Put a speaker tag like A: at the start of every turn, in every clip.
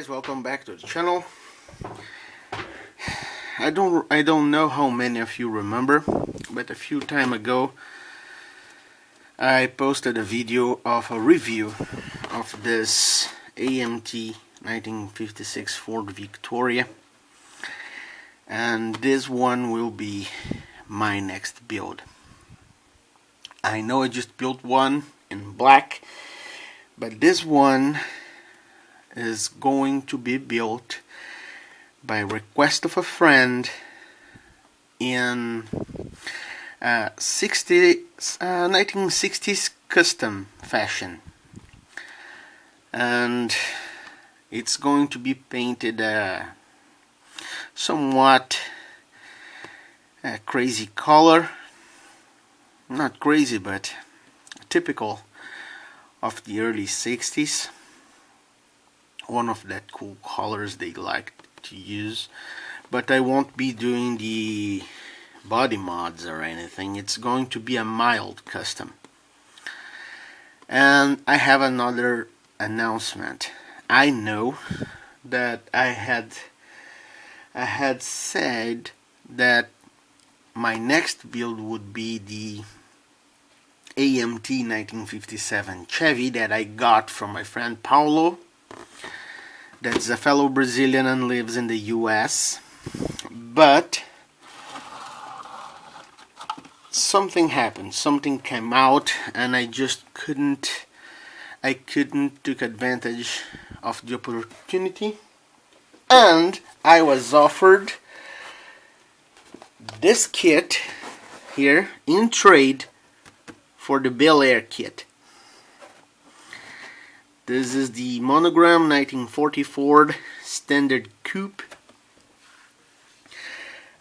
A: welcome back to the channel. I don't know how many of you remember, but a few time ago I posted a video of a review of this AMT 1956 Ford Victoria, and this one will be my next build. I know I just built one in black, but this one is going to be built by request of a friend in 1960s custom fashion, and it's going to be painted somewhat crazy color. Not crazy, but typical of the early 60s. One of that cool colors they like to use, but I won't be doing the body mods or anything. It's going to be a mild custom. And I have another announcement. I know that I had said that my next build would be the AMT 1957 Chevy that I got from my friend Paulo. That's a fellow Brazilian and lives in the US, but something happened, something came out, and I just couldn't take advantage of the opportunity, and I was offered this kit here in trade for the Bel Air kit. This is the monogram 1940 Ford Standard Coupe,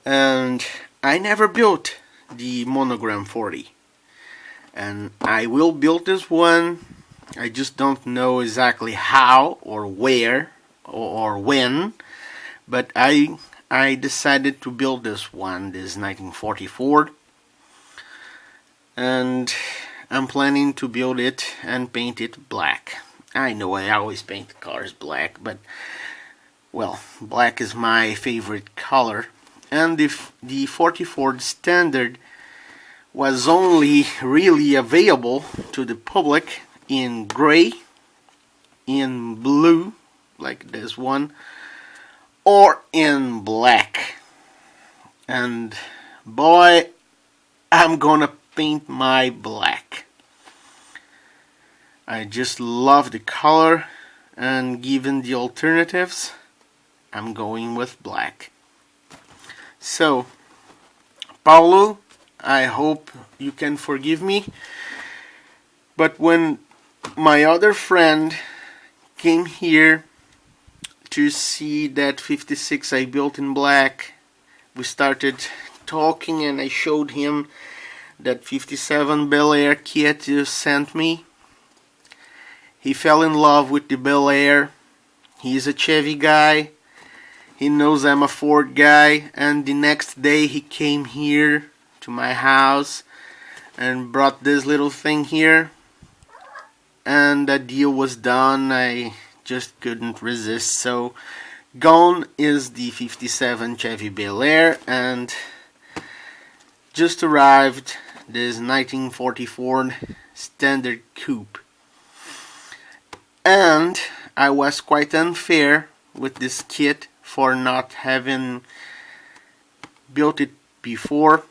A: and I never built the monogram 40, and I will build this one. I just don't know exactly how or where or when, but I decided to build this one, this 1940 Ford, and I'm planning to build it and paint it black. I know I always paint cars black, but well, black is my favorite color, and if the 40 Ford Standard was only really available to the public in gray, in blue like this one, or in black, and boy, I'm gonna paint my black. I just love the color, and given the alternatives, I'm going with black. So, Paulo, I hope you can forgive me, but when my other friend came here to see that 56 I built in black, we started talking, and I showed him that 57 Bel Air kit you sent me. He fell in love with the Bel Air. He's a Chevy guy. He knows I'm a Ford guy, and the next day he came here to my house and brought this little thing here, and the deal was done. I just couldn't resist, so gone is the 57 Chevy Bel Air, and just arrived this 1940 Ford Standard Coupe. And I was quite unfair with this kit for not having built it before,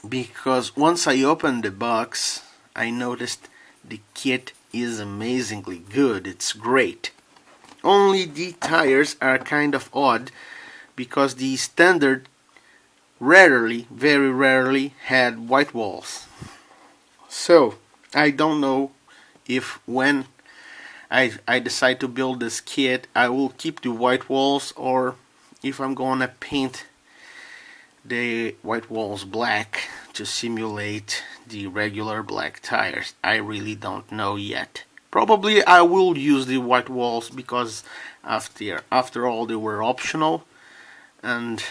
A: because once I opened the box I noticed the kit is amazingly good. It's great. Only the tires are kind of odd, because the Standard rarely, very rarely, had white walls. So I don't know if when I decide to build this kit I will keep the white walls, or if I'm gonna paint the white walls black to simulate the regular black tires. I really don't know yet. Probably I will use the white walls, because after all they were optional, and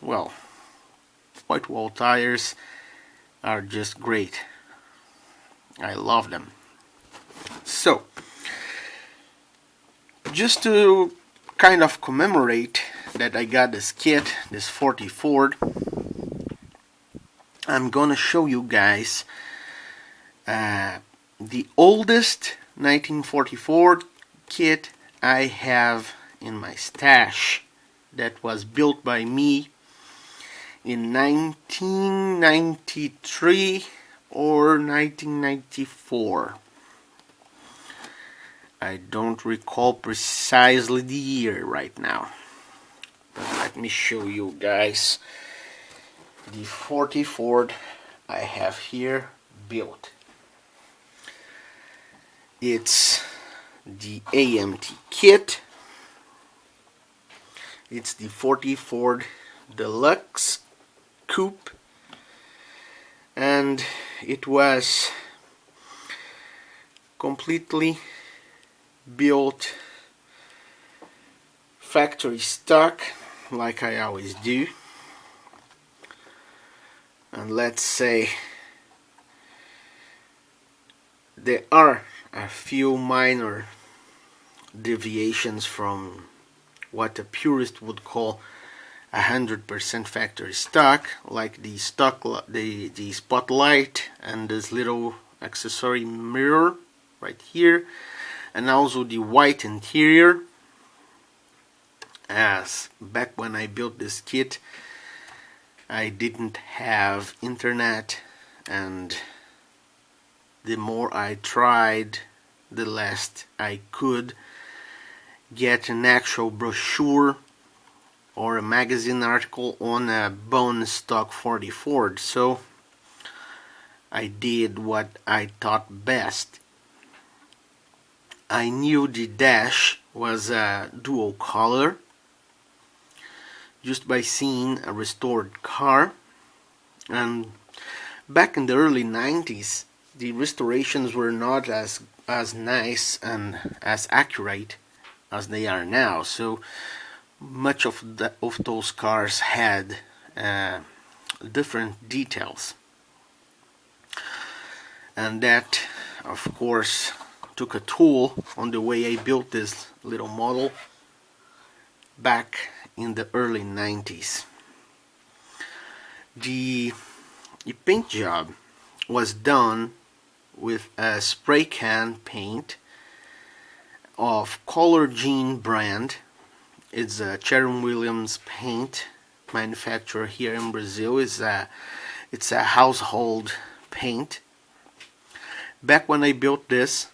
A: well, white wall tires are just great. I love them. So just to kind of commemorate that I got this kit, this 40 Ford, I'm gonna show you guys the oldest 1940 Ford kit I have in my stash that was built by me in 1993 or 1994. I don't recall precisely the year right now, but let me show you guys the 40 Ford I have here built. It's the AMT kit. It's the 40 Ford Deluxe Coupe, and it was completely built factory stock, like I always do. And let's say there are a few minor deviations from what a purist would call 100% factory stock, like the spotlight and this little accessory mirror right here, and also the white interior, as back when I built this kit I didn't have internet, and the more I tried, the less I could get an actual brochure or a magazine article on a bone stock 40 Ford, so I did what I thought best. I knew the dash was a dual color just by seeing a restored car, and back in the early 90s the restorations were not as nice and as accurate as they are now, so much of those cars had different details, and that of course took a toll on the way I built this little model back in the early 90s. The paint job was done with a spray can paint of Color Gene brand. It's a Sherwin-Williams paint manufacturer here in Brazil. It's a household paint. Back when I built this,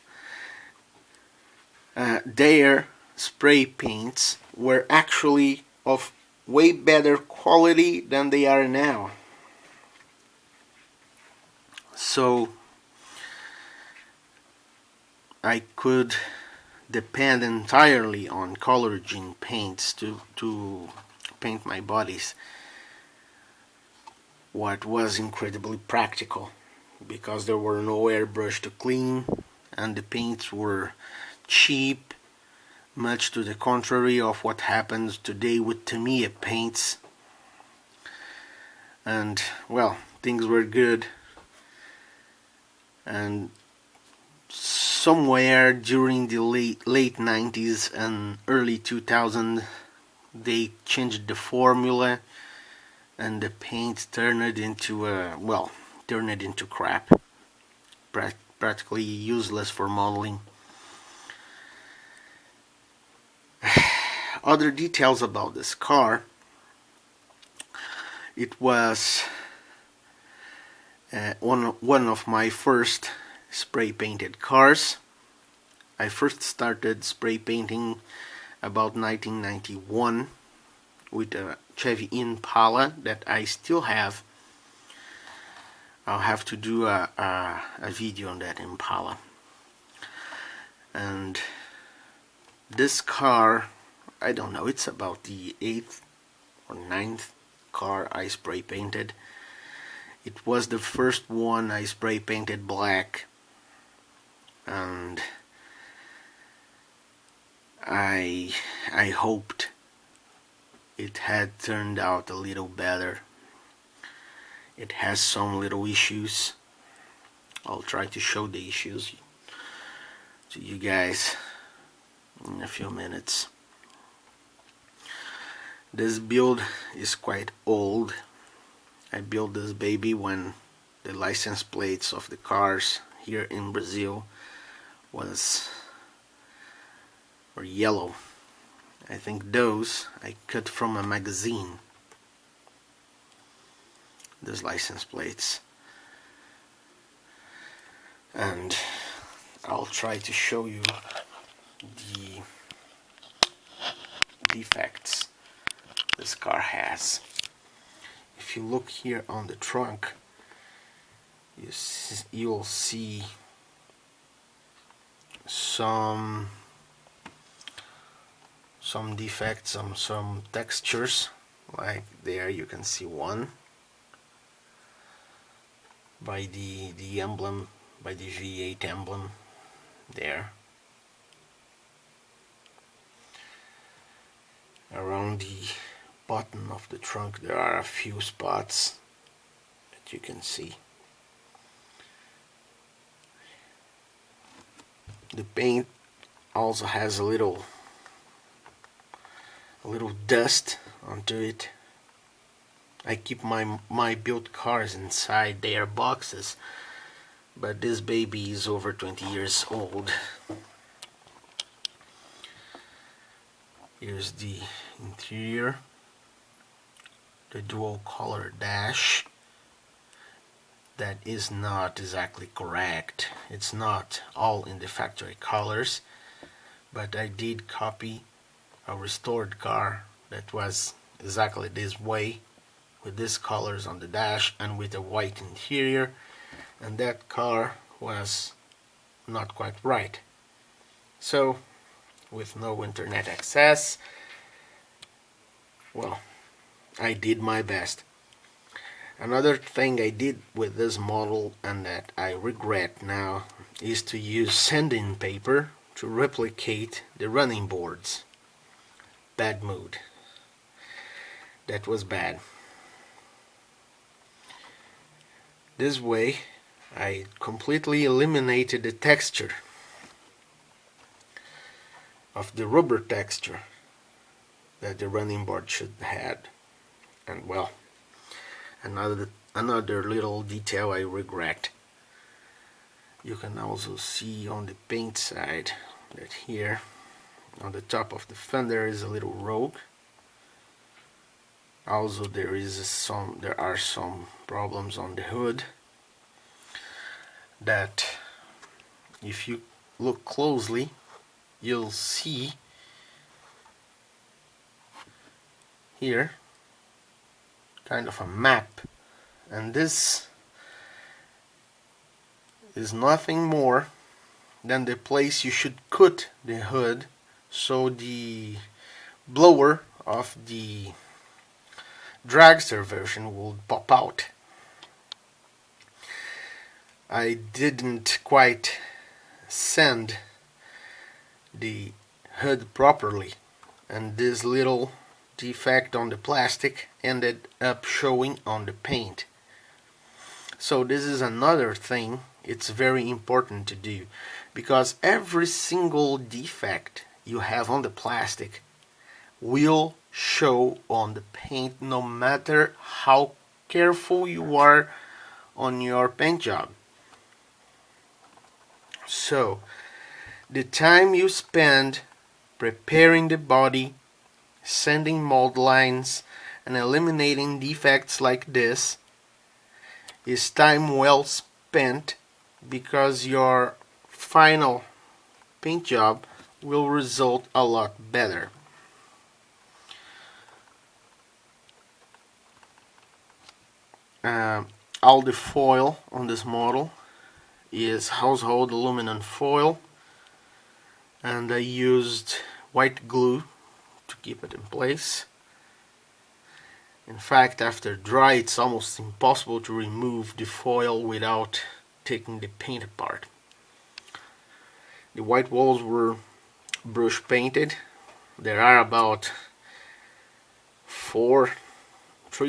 A: their spray paints were actually of way better quality than they are now. So I could depend entirely on Color Gene paints to paint my bodies, what was incredibly practical because there were no airbrush to clean and the paints were cheap, much to the contrary of what happens today with Tamiya paints. And well, things were good, and somewhere during the late 90s and early 2000s they changed the formula and the paint turned it into crap, practically useless for modeling. Other details about this car: it was one of my first spray painted cars. I first started spray painting about 1991 with a Chevy Impala that I still have. I'll have to do a video on that Impala. And this car, I don't know, it's about the 8th or 9th car I spray painted. It was the first one I spray painted black, and I hoped it had turned out a little better. It has some little issues. I'll try to show the issues to you guys in a few minutes. This build is quite old. I built this baby when the license plates of the cars here in Brazil were yellow. I think those I cut from a magazine, these license plates. And I'll try to show you the defects this car has. If you look here on the trunk, you'll see some defects, some textures. Like there you can see one by the emblem, by the V8 emblem there. Around the bottom of the trunk there are a few spots that you can see. The paint also has a little dust onto it. I keep my built cars inside their boxes, but this baby is over 20 years old. Here's the interior, the dual color dash. That is not exactly correct. It's not all in the factory colors, but I did copy a restored car that was exactly this way, with these colors on the dash and with a white interior, and that car was not quite right. So with no internet access, well, I did my best. Another thing I did with this model, and that I regret now, is to use sanding paper to replicate the running boards. Bad mood. That was bad. This way I completely eliminated the texture of the rubber texture that the running board should have had. And well, another little detail I regret. You can also see on the paint side that here on the top of the fender is a little rogue. Also there are some problems on the hood that if you look closely you'll see here kind of a map, and this is nothing more than the place you should cut the hood so the blower of the dragster version will pop out. I didn't quite sand the hood properly, and this little defect on the plastic ended up showing on the paint. So this is another thing it's very important to do, because every single defect you have on the plastic will show on the paint, no matter how careful you are on your paint job. So the time you spend preparing the body, sanding mold lines, and eliminating defects like this is time well spent, because your final paint job will result a lot better. All the foil on this model is household aluminum foil, and I used white glue to keep it in place. In fact, after dry, it's almost impossible to remove the foil without taking the paint apart. The white walls were brush painted. There are about 3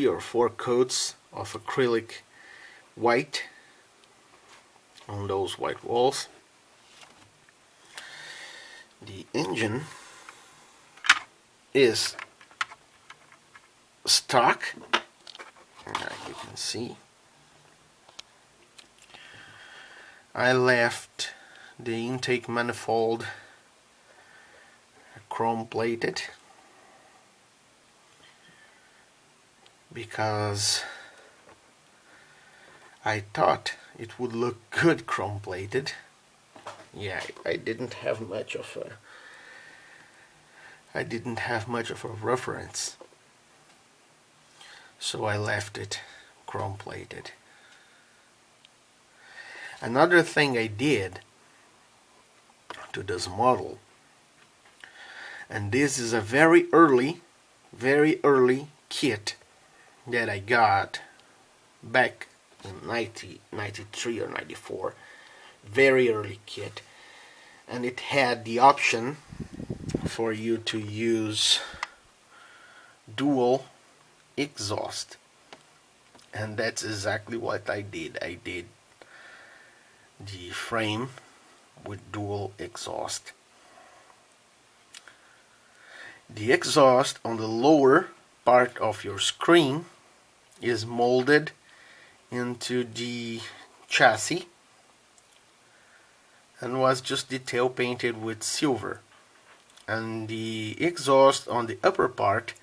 A: or 4 coats of acrylic white on those white walls. The engine is stock, like you can see. I left the intake manifold chrome plated because I thought it would look good chrome plated. Yeah, I didn't have much of a reference, so I left it chrome plated. Another thing I did to this model, and this is a very early kit that I got back in 1993 or 94, very early kit, and it had the option for you to use dual exhaust, and that's exactly what I did. I did the frame with dual exhaust. The exhaust on the lower part of your screen is molded into the chassis and was just detail painted with silver, and the exhaust on the upper part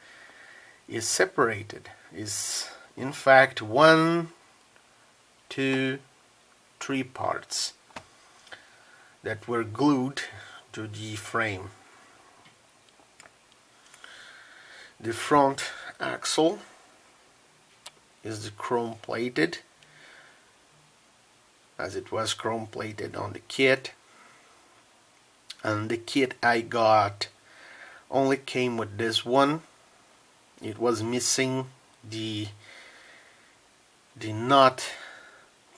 A: is separated, is in fact 1, 2, 3 parts that were glued to the frame. The front axle is the chrome plated, as it was chrome plated on the kit, and the kit I got only came with this one. It was missing the not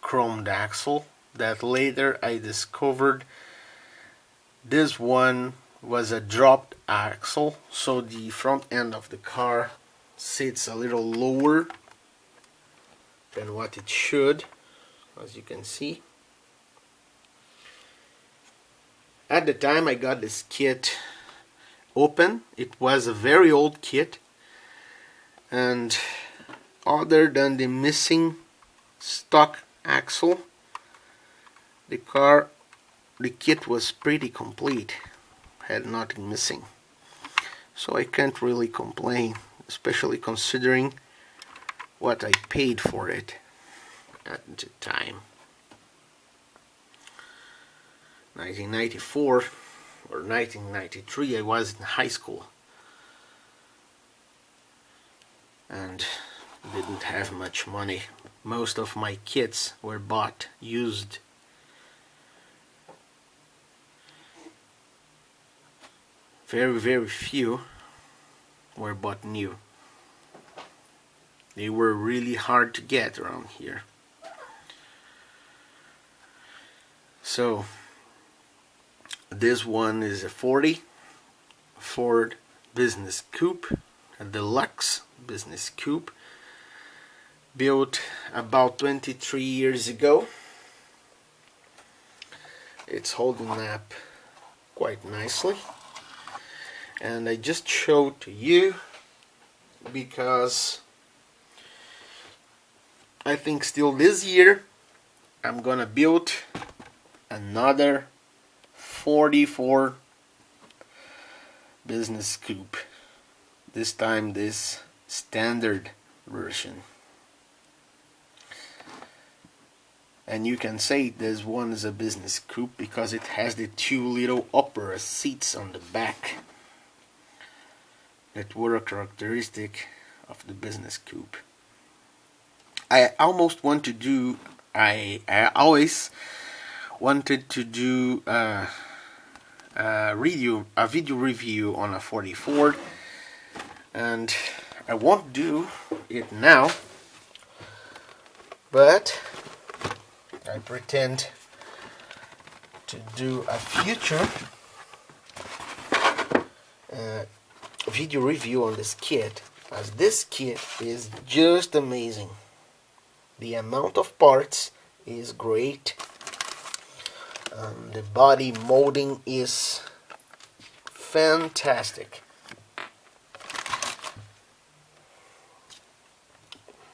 A: chromed axle that later I discovered this one was a dropped axle, so the front end of the car sits a little lower than what it should, as you can see. At the time I got this kit open, it was a very old kit, and other than the missing stock axle, the kit was pretty complete, had nothing missing, so I can't really complain, especially considering what I paid for it at the time. 1994 or 1993, I was in high school and didn't have much money. Most of my kits were bought used. Very few were bought new. They were really hard to get around here. So this one is a 40 Ford Business Coupe, a deluxe business coupe, built about 23 years ago. It's holding up quite nicely, and I just showed to you because I think still this year I'm gonna build another 44 business coupe, this time this standard version. And you can say this one is a business coupe because it has the 2 little upper seats on the back that were a characteristic of the business coupe. I almost want to do, I always wanted to do a video review on a 44, and I won't do it now, but I pretend to do a future video review on this kit, as this kit is just amazing. The amount of parts is great. The body molding is fantastic.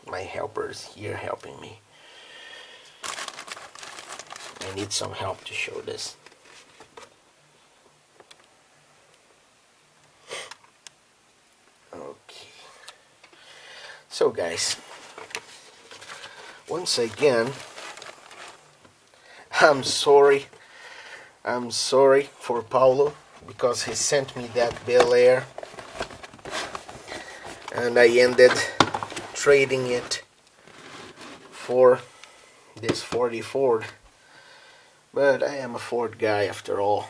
A: My helper is here helping me. I need some help to show this. Okay. So guys, once again, I'm sorry for Paulo, because he sent me that Bel Air and I ended trading it for this 40 Ford. But I am a Ford guy after all.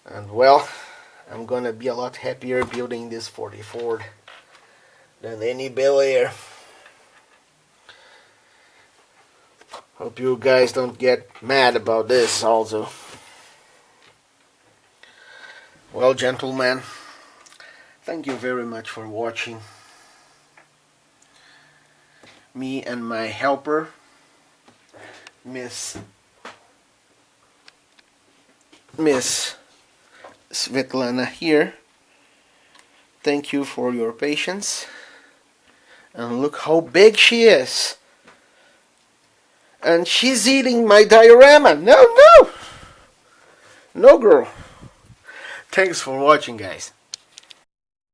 A: And well, I'm gonna be a lot happier building this 40 Ford than any Bel Air. Hope you guys don't get mad about this also. Well, gentlemen, thank you very much for watching. Me and my helper, Miss Svetlana here. Thank you for your patience. And look how big she is. And she's eating my diorama. No, no! No, girl. Thanks for watching, guys.